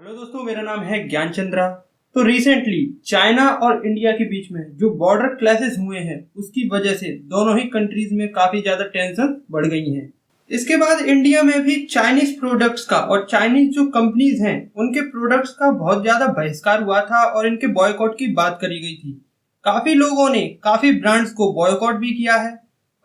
Hello दोस्तों, मेरा नाम है ज्ञान चंद्रा। तो रिसेंटली चाइना और इंडिया के बीच में जो बॉर्डर क्लैशेस हुए हैं उसकी वजह से दोनों ही कंट्रीज में काफी ज्यादा टेंशन बढ़ गई है। इसके बाद इंडिया में भी चाइनीज प्रोडक्ट्स का और चाइनीज जो कंपनीज हैं उनके प्रोडक्ट्स का बहुत ज्यादा बहिष्कार हुआ था और इनके बॉयकॉट की बात करी गई थी। काफी लोगों ने काफी ब्रांड्स को बॉयकॉट भी किया है।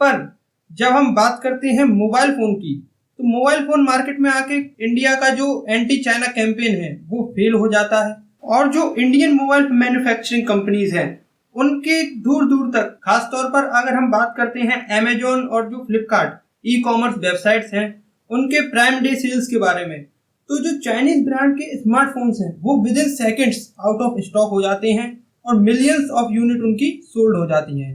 पर जब हम बात करते हैं मोबाइल फोन की, तो मोबाइल फोन मार्केट में आके इंडिया का जो एंटी चाइना कैंपेन है वो फेल हो जाता है और जो इंडियन मोबाइल मैन्युफैक्चरिंग कंपनीज हैं उनके दूर दूर तक, खास तौर पर अगर हम बात करते हैं अमेजोन और जो फ्लिपकार्ट ई कॉमर्स वेबसाइट्स हैं उनके प्राइम डे सेल्स के बारे में, तो जो चाइनीज ब्रांड के स्मार्टफोन्स हैं वो with in seconds out of stock हो जाते हैं और मिलियंस ऑफ यूनिट उनकी सोल्ड हो जाती हैं।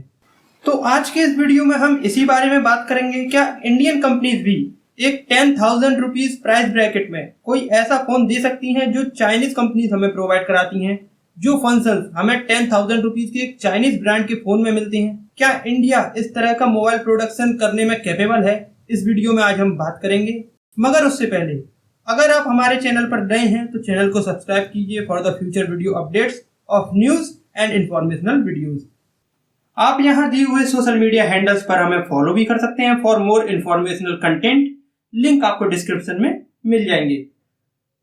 तो आज के इस वीडियो में हम इसी बारे में बात करेंगे, क्या इंडियन कंपनीज भी एक 10,000 रुपीज प्राइस ब्रैकेट में कोई ऐसा फोन दे सकती हैं जो चाइनीज कंपनीज हमें प्रोवाइड कराती हैं, जो फंक्शंस हमें 10,000 रुपीज के एक चाइनीज ब्रांड के फोन में मिलते हैं। क्या इंडिया इस तरह का मोबाइल प्रोडक्शन करने में कैपेबल है? इस वीडियो में आज हम बात करेंगे। मगर उससे पहले अगर आप हमारे चैनल पर नए हैं तो चैनल को सब्सक्राइब कीजिए for the future video updates of news and informational videos. आप यहाँ दिए हुए सोशल मीडिया हैंडल्स पर हमें फॉलो भी कर सकते हैं for more informational content. Link आपको डिस्क्रिप्शन में मिल जाएंगे।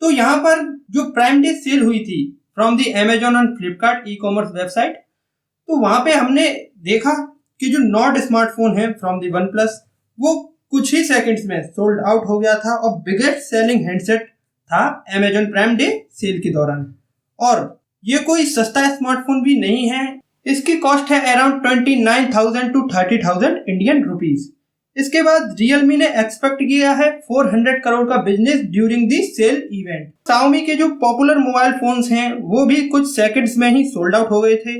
तो यहाँ पर जो प्राइम डे सेल हुई थी from the Amazon and Flipkart e commerce website, तो वहां पे हमने देखा कि जो नॉट स्मार्टफोन है फ्रॉम दी वन प्लस वो कुछ ही सेकंड्स में सोल्ड आउट हो गया था और बिगेस्ट सेलिंग हैंडसेट था अमेजोन प्राइम डे सेल के दौरान। और ये कोई सस्ता स्मार्टफोन भी नहीं है, इसकी कॉस्ट है अराउंड 29,000 to 30,000 इंडियन रुपीज। इसके बाद रियलमी ने एक्सपेक्ट किया है 400 करोड़ का business during the sale event. Xiaomi के जो पॉपुलर मोबाइल फोन्स हैं वो भी कुछ सेकंड्स में ही सोल्ड आउट हो गए थे।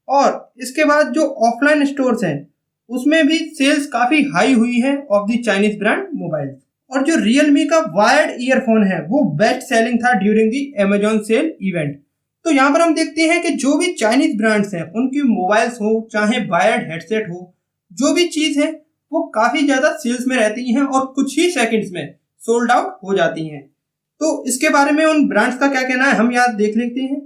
और इसके बाद जो ऑफलाइन स्टोर्स हैं उसमें भी सेल्स काफी हाई हुई है of the Chinese brand mobile. और जो रियलमी का वायर्ड ईयरफोन है वो बेस्ट सेलिंग था during the Amazon sale event. तो यहाँ पर हम देखते हैं कि जो भी चाइनीज ब्रांड्स हैं उनकी मोबाइल्स हो चाहे वायर्ड हेडसेट हो, जो भी चीज है वो काफी ज्यादा सेल्स में रहती हैं और कुछ ही सेकंड्स में सोल्ड आउट हो जाती हैं। तो इसके बारे में उन ब्रांड्स का क्या कहना है हम यहाँ देख लेते हैं।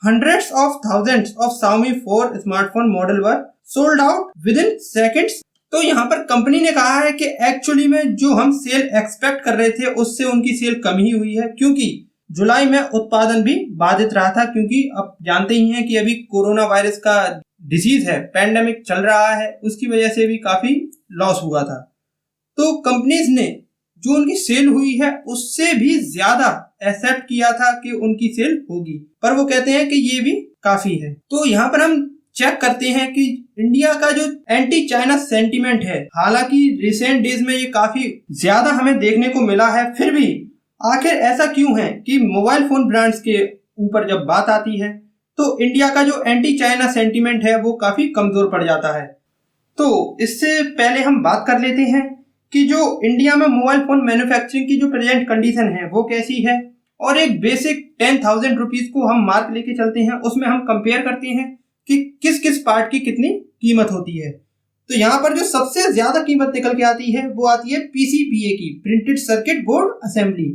Hundreds of thousands of Xiaomi 4 smartphone model were sold out with in seconds. तो यहाँ पर कंपनी ने कहा है कि एक्चुअली में जो हम सेल एक्सपेक्ट कर रहे थे उससे उनकी सेल कम ही हुई है, क्योंकि जुलाई में उत्पादन भी बाधित रहा था, क्योंकि अब जानते ही हैं कि अभी कोरोना वायरस का डिसीज है, पैंडेमिक चल रहा है, उसकी वजह से भी काफी लॉस हुआ था। तो कंपनीज ने जो उनकी सेल हुई है उससे भी ज्यादा एक्सेप्ट किया था कि उनकी सेल होगी, पर वो कहते हैं कि ये भी काफी है। तो यहाँ पर हम चेक करते हैं कि इंडिया का जो एंटी चाइना सेंटीमेंट है, हालांकि रिसेंट डेज में ये काफी ज्यादा हमें देखने को मिला है, फिर भी आखिर ऐसा क्यों है कि मोबाइल फोन ब्रांड्स के ऊपर जब बात आती है तो इंडिया का जो एंटी चाइना सेंटीमेंट है वो काफी कमजोर पड़ जाता है। तो इससे पहले हम बात कर लेते हैं कि जो इंडिया में मोबाइल फोन मैन्युफैक्चरिंग की जो प्रेजेंट कंडीशन है वो कैसी है, और एक बेसिक 10,000 रुपीज को हम मार्क लेके चलते हैं, उसमें हम कंपेयर करते हैं कि किस किस पार्ट की कितनी कीमत होती है। तो यहाँ पर जो सबसे ज्यादा कीमत निकल के आती है वो आती है PCBA की, प्रिंटेड सर्किट बोर्ड असेंबली,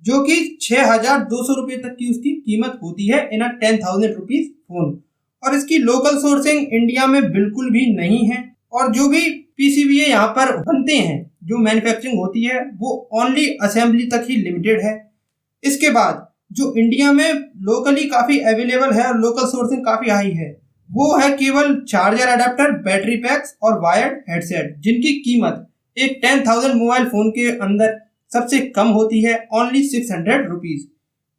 जो कि 6,200 रुपये तक की उसकी कीमत होती है इन 10,000 रुपीज फोन। और इसकी लोकल सोर्सिंग इंडिया में बिल्कुल भी नहीं है, और जो भी PCBA यहाँ पर बनते हैं, जो मैन्युफैक्चरिंग होती है वो ओनली असेंबली तक ही लिमिटेड है। इसके बाद जो इंडिया में लोकली काफी अवेलेबल है और लोकल सोर्सिंग काफी हाई है वो है केवल चार्जर अडेप्टर, बैटरी पैक्स और वायर्ड हेडसेट, जिनकी कीमत एक 10,000 मोबाइल फोन के अंदर सबसे कम होती है ओनली 600 रुपीज।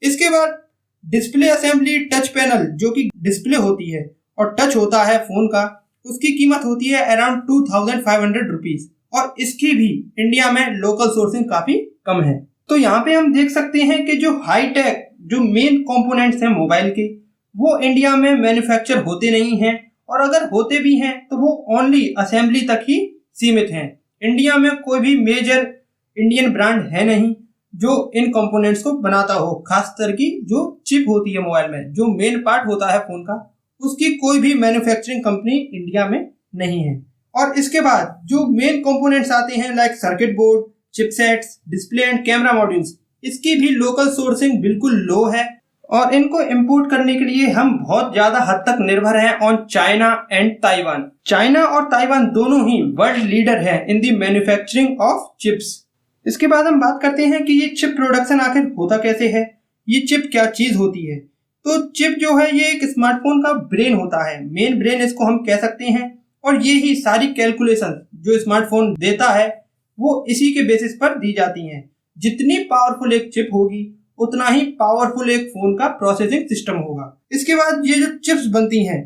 इसके बाद डिस्प्ले असेंबली, टच पैनल जो कि डिस्प्ले होती है और टच होता है फोन का, उसकी कीमत होती है अराउंड 2,500 रुपीज, और इसकी भी इंडिया में लोकल सोर्सिंग काफी कम है। तो यहाँ पे हम देख सकते हैं कि जो हाईटेक जो मेन कंपोनेंट्स हैं मोबाइल के वो इंडिया में मैन्युफैक्चर होते नहीं हैं, और अगर होते भी हैं तो वो ओनली असेंबली तक ही सीमित हैं। इंडिया में कोई भी मेजर इंडियन ब्रांड है नहीं जो इन कंपोनेंट्स को बनाता हो, खासकर की जो चिप होती है मोबाइल में, जो मेन पार्ट होता है फोन का, उसकी कोई भी मैन्युफैक्चरिंग कंपनी इंडिया में नहीं है। और इसके बाद जो मेन कंपोनेंट्स आते हैं like circuit board, chipsets, display and camera modules, इसकी भी लोकल सोर्सिंग बिल्कुल लो है और इनको इंपोर्ट करने के लिए हम बहुत ज्यादा हद तक निर्भर हैं on China and Taiwan. China और ताइवान दोनों ही वर्ल्ड लीडर हैं in the manufacturing of chips. इसके बाद हम बात करते हैं कि ये चिप प्रोडक्शन आखिर होता कैसे है, ये चिप क्या चीज होती है। तो चिप जो है ये एक स्मार्टफोन का ब्रेन होता है, मेन ब्रेन इसको हम कह सकते हैं। और ये ही सारी कैलकुलेशन जो स्मार्टफोन देता है वो इसी के बेसिस पर दी जाती हैं। जितनी पावरफुल एक चिप होगी उतना ही पावरफुल एक फोन का प्रोसेसिंग सिस्टम होगा। इसके बाद ये जो चिप्स बनती हैं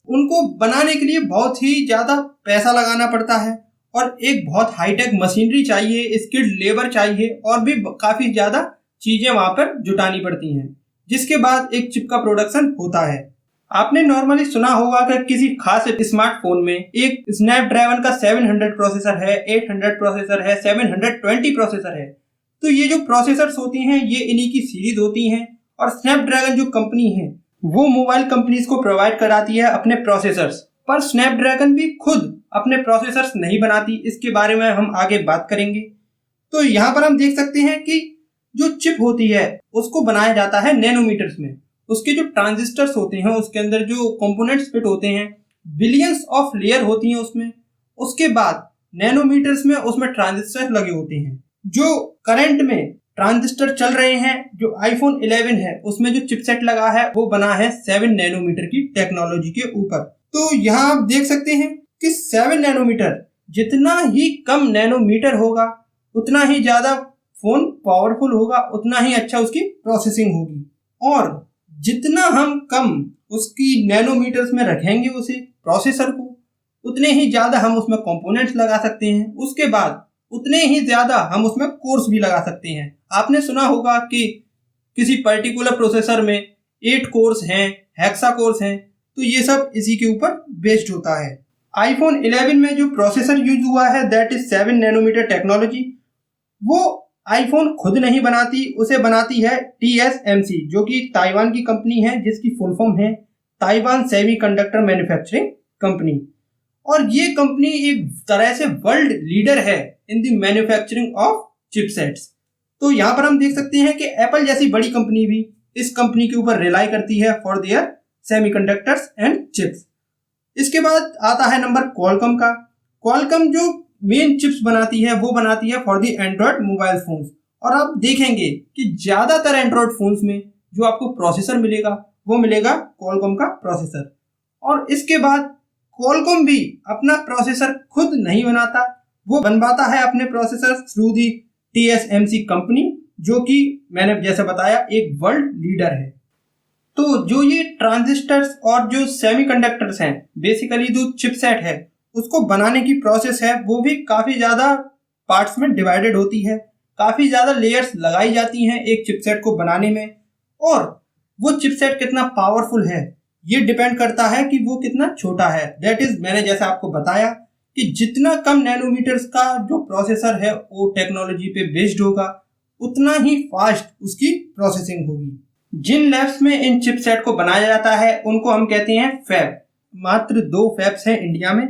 उनको बनाने के लिए बहुत ही ज्यादा पैसा लगाना पड़ता है और एक बहुत हाईटेक मशीनरी चाहिए, स्किल्ड लेबर चाहिए और भी काफी ज्यादा चीजें वहां पर जुटानी पड़ती हैं, जिसके बाद एक चिप का प्रोडक्शन होता है। आपने नॉर्मली सुना होगा कि किसी खास स्मार्टफोन में एक स्नैपड्रैगन का 700 प्रोसेसर है, 800 प्रोसेसर है, 720 प्रोसेसर है। तो ये जो प्रोसेसर्स होती हैं ये इन्हीं की सीरीज होती हैं और स्नैपड्रैगन जो कंपनी है वो मोबाइल कंपनीज को प्रोवाइड कराती है अपने प्रोसेसर्स, पर स्नैपड्रैगन भी खुद अपने प्रोसेसर्स नहीं बनाती। इसके बारे में हम आगे बात करेंगे। तो यहाँ पर हम देख सकते हैं कि जो चिप होती है उसको बनाया जाता है नैनोमीटर्स में। उसके जो ट्रांजिस्टर्स होते हैं उसके अंदर जो कंपोनेंट्स फिट होते हैं, बिलियंस ऑफ लेयर होती हैं उसमें। उसके बाद नैनोमीटर्स में उसमें ट्रांजिस्टर लगे होते हैं। जो करंट में ट्रांजिस्टर चल रहे हैं, जो आईफोन 11 है उसमें जो चिपसेट लगा है वो बना है 7 नैनोमीटर की टेक्नोलॉजी के ऊपर। तो यहाँ आप देख सकते हैं कि 7 नैनोमीटर, जितना ही कम नैनोमीटर होगा उतना ही ज्यादा फोन पावरफुल होगा, उतना ही अच्छा उसकी प्रोसेसिंग होगी। और जितना हम कम उसकी नैनोमीटर्स में रखेंगे उसे प्रोसेसर को, उतने ही ज्यादा हम उसमें कंपोनेंट्स लगा सकते हैं। उसके बाद उतने ही ज्यादा हम उसमें कोर्स भी लगा सकते हैं। आपने सुना होगा कि किसी पर्टिकुलर प्रोसेसर में 8 कोर्स हैं, हेक्सा कोर्स हैं, तो ये सब इसी के ऊपर बेस्ड होता है। आईफोन 11 में जो प्रोसेसर यूज हुआ है दैट इज 7 नैनोमीटर टेक्नोलॉजी, वो आईफोन खुद नहीं बनाती, उसे बनाती है TSMC जो कि ताइवान की कंपनी है, जिसकी फुल फॉर्म है ताइवान सेमीकंडक्टर मैन्युफैक्चरिंग कंपनी। और ये कंपनी एक तरह से वर्ल्ड लीडर है in the manufacturing of chipsets. तो यहाँ पर हम देख सकते हैं कि एप्पल जैसी बड़ी कंपनी भी इस कंपनी के ऊपर रिलाई करती है for their semiconductors and chips. इसके बाद आता है नंबर क्वालकॉम का। क्वालकॉम जो मेन चिप्स बनाती है वो बनाती है for the Android mobile phones. और आप देखेंगे कि ज्यादातर एंड्रॉयड फोन्स में जो आपको प्रोसेसर मिलेगा वो मिलेगा क्वालकॉम का प्रोसेसर। और इसके बाद क्वालकॉम भी अपना प्रोसेसर खुद नहीं बनाता, वो बनवाता है अपने processor through the TSMC company, जो कि मैंने जैसे बताया एक वर्ल्ड लीडर है। तो जो ये ट्रांजिस्टर्स और जो सेमीकंडक्टर्स हैं, बेसिकली जो चिपसेट है उसको बनाने की प्रोसेस है वो भी काफी ज्यादा पार्ट्स में डिवाइडेड होती है। काफी ज्यादा लेयर्स लगाई जाती हैं एक चिपसेट को बनाने में। और वो चिपसेट कितना पावरफुल है ये डिपेंड करता है कि वो कितना छोटा है। दैट इज, मैंने जैसे आपको बताया कि जितना कम नैनोमीटर्स का जो प्रोसेसर है वो टेक्नोलॉजी पे बेस्ड होगा उतना ही फास्ट उसकी प्रोसेसिंग होगी। जिन लैब्स में इन चिपसेट को बनाया जाता है उनको हम कहते हैं फैब। मात्र 2 फैब्स हैं इंडिया में।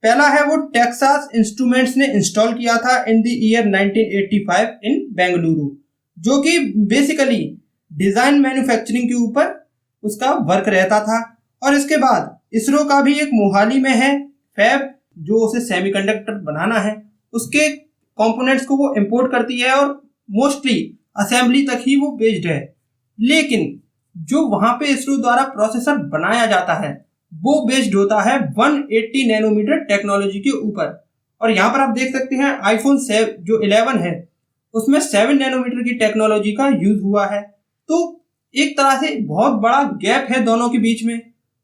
पहला है वो टेक्सास इंस्ट्रूमेंट्स ने इंस्टॉल किया था इन द ईयर 1985 इन बेंगलुरु, जो कि बेसिकली डिजाइन मैन्युफैक्चरिंग के ऊपर उसका वर्क रहता था। और इसके बाद इसरो का भी एक मोहाली में है फैब, जो उसे सेमीकंडक्टर बनाना है उसके कंपोनेंट्स को वो इंपोर्ट करती है और मोस्टली असेंबली तक ही वो बेस्ड है। लेकिन जो वहां पे इसरो द्वारा प्रोसेसर बनाया जाता है वो बेस्ड होता है 180 नैनोमीटर टेक्नोलॉजी के ऊपर। और यहाँ पर आप देख सकते हैं आईफोन जो 11 है उसमें 7 नैनोमीटर की टेक्नोलॉजी का यूज हुआ है। तो एक तरह से बहुत बड़ा गैप है दोनों के बीच में।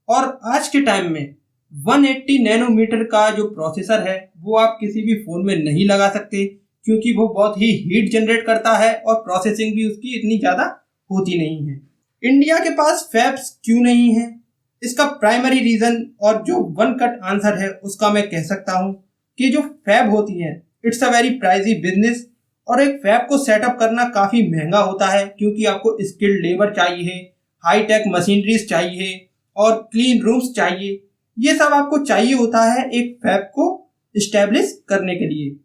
और आज के टाइम में 180 नैनोमीटर का जो प्रोसेसर है वो आप किसी भी फोन में नहीं लगा सकते, क्योंकि वो बहुत ही हीट जनरेट करता है और प्रोसेसिंग भी उसकी इतनी ज्यादा होती नहीं है। इंडिया के पास फैब्स क्यों नहीं है, इसका प्राइमरी रीजन और जो वन कट आंसर है उसका मैं कह सकता हूँ कि जो फैब होती है it's a very pricey business. और एक फैब को सेटअप करना काफी महंगा होता है, क्योंकि आपको स्किल्ड लेबर चाहिए, हाई टेक मशीनरीज चाहिए और क्लीन रूम्स चाहिए। ये सब आपको चाहिए होता है एक फैब को इस्टेब्लिश करने के लिए।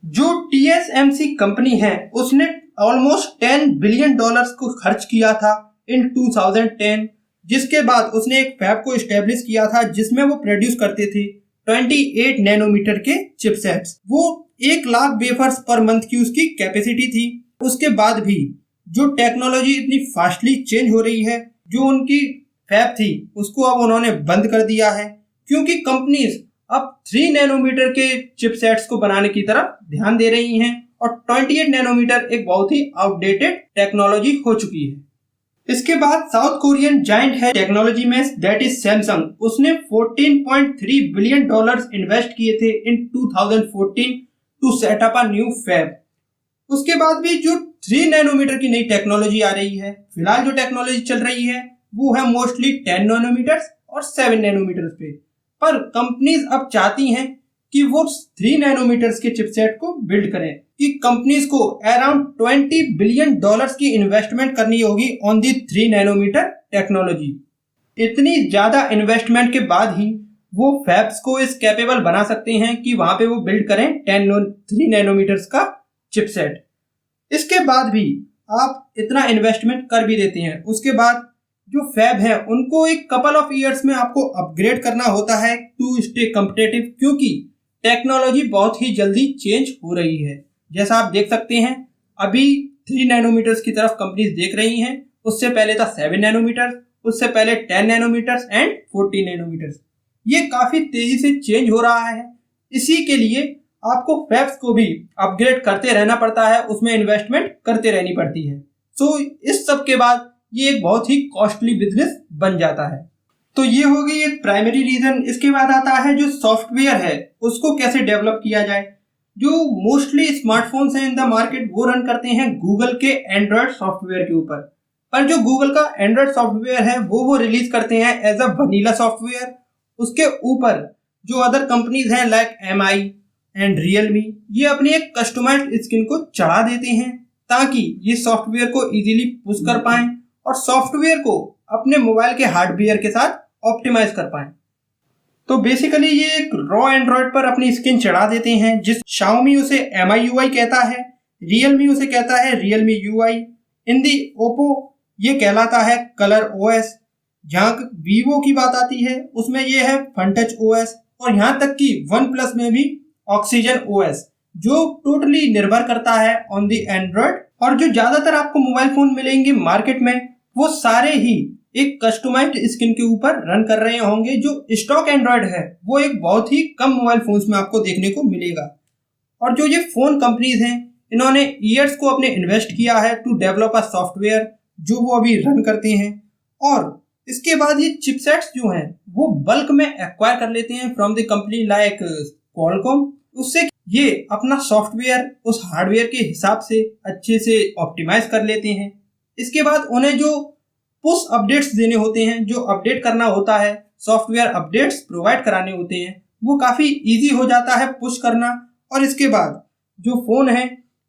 जो TSMC कंपनी है उसने ऑलमोस्ट $10 बिलियन को खर्च किया था इन 2010, जिसके बाद उसने एक फैब को एस्टेब्लिश किया था जिसमें वो प्रोड्यूस करते थे 28 नैनोमीटर के चिपसेट्स। वो 1 लाख वेफर्स पर मंथ की उसकी कैपेसिटी थी। उसके बाद भी जो टेक्नोलॉजी इतनी फास्टली चेंज हो रही है, जो उनकी फैब थी उसको अब उन्होंने बंद कर दिया है, क्योंकि कंपनीज अब 3 नैनोमीटर के चिपसेट्स को बनाने की तरफ ध्यान दे रही हैं और 28 नैनोमीटर एक बहुत ही आउटडेटेड टेक्नोलॉजी हो चुकी है। इसके बाद साउथ कोरियन जायंट है टेक्नोलॉजी में, दैट इज सैमसंग। उसने $14.3 बिलियन इन्वेस्ट किए थे in 2014 to set up a new fab. उसके बाद भी जो 3 नैनोमीटर की नई टेक्नोलॉजी आ रही है, फिलहाल जो टेक्नोलॉजी चल रही है वो है मोस्टली 10 नैनोमीटर और 7 नैनोमीटर पे। पर कंपनीज अब चाहती हैं कि वो 3 नैनोमीटर के चिपसेट को बिल्ड करें, कि कंपनीज को अराउंड $20 बिलियन की इन्वेस्टमेंट करनी होगी ऑन दी 3 नैनोमीटर टेक्नोलॉजी। इतनी ज्यादा इन्वेस्टमेंट के बाद ही वो फैब्स को इस कैपेबल बना सकते हैं कि वहां पे वो बिल्ड करें 3 नैनोमीटर का चिपसेट। इसके बाद भी आप इतना इन्वेस्टमेंट कर भी देते हैं, उसके बाद जो फैब है उनको एक कपल ऑफ इयर्स में आपको अपग्रेड करना होता है टू स्टे कॉम्पिटिटिव, क्योंकि टेक्नोलॉजी बहुत ही जल्दी चेंज हो रही है। जैसा आप देख सकते हैं अभी 3 नैनोमीटर्स की तरफ कंपनीज देख रही हैं, उससे पहले था 7 नैनोमीटर, उससे पहले 10 नैनोमीटर्स एंड 14 नैनोमीटर्स। ये काफी तेजी से चेंज हो रहा है। इसी के लिए आपको फैब्स को भी अपग्रेड करते रहना पड़ता है, उसमें इन्वेस्टमेंट करते रहनी पड़ती है। सो इस सब के बाद ये एक बहुत ही कॉस्टली बिजनेस बन जाता है। तो ये हो गई एक प्राइमरी रीजन। इसके बाद आता है जो सॉफ्टवेयर है उसको कैसे डेवलप किया जाए। जो मोस्टली स्मार्टफोन्स हैं इन द मार्केट वो रन करते हैं गूगल के एंड्रॉयड सॉफ्टवेयर के ऊपर, पर जो गूगल का एंड्रॉयड सॉफ्टवेयर है वो रिलीज करते हैं एज अ वनीला सॉफ्टवेयर। उसके ऊपर जो अदर कंपनीज हैं लाइक MI एंड Realme, ये अपनी एक कस्टमाइज्ड स्किन को चढ़ा देते हैं ताकि ये सॉफ्टवेयर को इजीली पुश कर पाएं और सॉफ्टवेयर को अपने मोबाइल के हार्डवेयर के साथ ऑप्टिमाइज कर पाएं। तो बेसिकली ये एक रॉ एंड्रॉयड पर अपनी स्किन चढ़ा देते हैं, जिस Xiaomi उसे MIUI कहता है, Realme उसे कहता है Realme UI, हिंदी Oppo ये कहलाता है कलर OS, जहाँ Vivo की बात आती है उसमें ये है FunTouch OS, और यहाँ तक कि OnePlus में भी Oxygen OS, जो टोटली निर्भर करता है ऑन दी एंड्रॉयड। और जो ज्यादातर आपको मोबाइल फोन मिलेंगे मार्केट में वो सारे ही एक कस्टमाइज्ड स्किन के ऊपर रन कर रहे होंगे। जो स्टॉक एंड्रॉयड है वो एक बहुत ही कम मोबाइल फोन्स में आपको देखने को मिलेगा। और जो ये फोन कंपनीज हैं इन्होंने ईयर्स को अपने इन्वेस्ट किया है टू डेवलप अ सॉफ्टवेयर जो वो अभी रन करते हैं, और इसके बाद ये चिपसेट्स जो हैं वो बल्क में एक्वायर कर लेते हैं from the company like Qualcomm. उससे ये अपना सॉफ्टवेयर उस हार्डवेयर के हिसाब से अच्छे से ऑप्टिमाइज कर लेते हैं। इसके बाद उन्हें जो पुश अपडेट्स देने होते हैं, जो अपडेट करना होता है, सॉफ्टवेयर अपडेट्स प्रोवाइड कराने होते हैं, वो काफ़ी इजी हो जाता है पुश करना। और इसके बाद जो फ़ोन है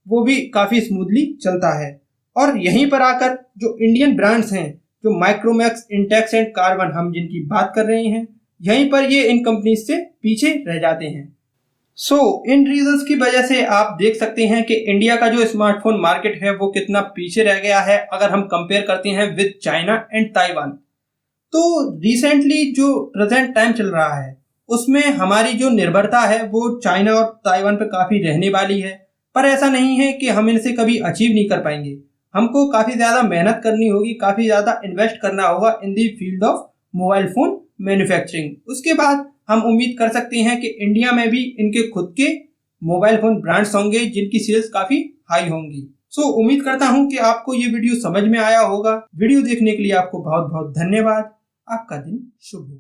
वो भी काफ़ी स्मूथली चलता है। और यहीं पर आकर जो इंडियन ब्रांड्स हैं, जो माइक्रोमैक्स, इंटेक्स एंड कार्बन हम जिनकी बात कर रहे हैं, यहीं पर ये इन कंपनीज से पीछे रह जाते हैं। इन रीजंस की वजह से आप देख सकते हैं कि इंडिया का जो स्मार्टफोन मार्केट है वो कितना पीछे रह गया है अगर हम कंपेयर करते हैं विद चाइना एंड ताइवान। तो रिसेंटली जो प्रेजेंट टाइम चल रहा है उसमें हमारी जो निर्भरता है वो चाइना और ताइवान पे काफ़ी रहने वाली है, पर ऐसा नहीं है कि हम इनसे कभी अचीव नहीं कर पाएंगे। हमको काफ़ी ज़्यादा मेहनत करनी होगी, काफ़ी ज़्यादा इन्वेस्ट करना होगा in the field of mobile phone manufacturing. उसके बाद हम उम्मीद कर सकते हैं कि इंडिया में भी इनके खुद के मोबाइल फोन ब्रांड्स होंगे जिनकी सेल्स काफ़ी हाई होंगी। उम्मीद करता हूं कि आपको ये वीडियो समझ में आया होगा। वीडियो देखने के लिए आपको बहुत बहुत धन्यवाद। आपका दिन शुभ हो।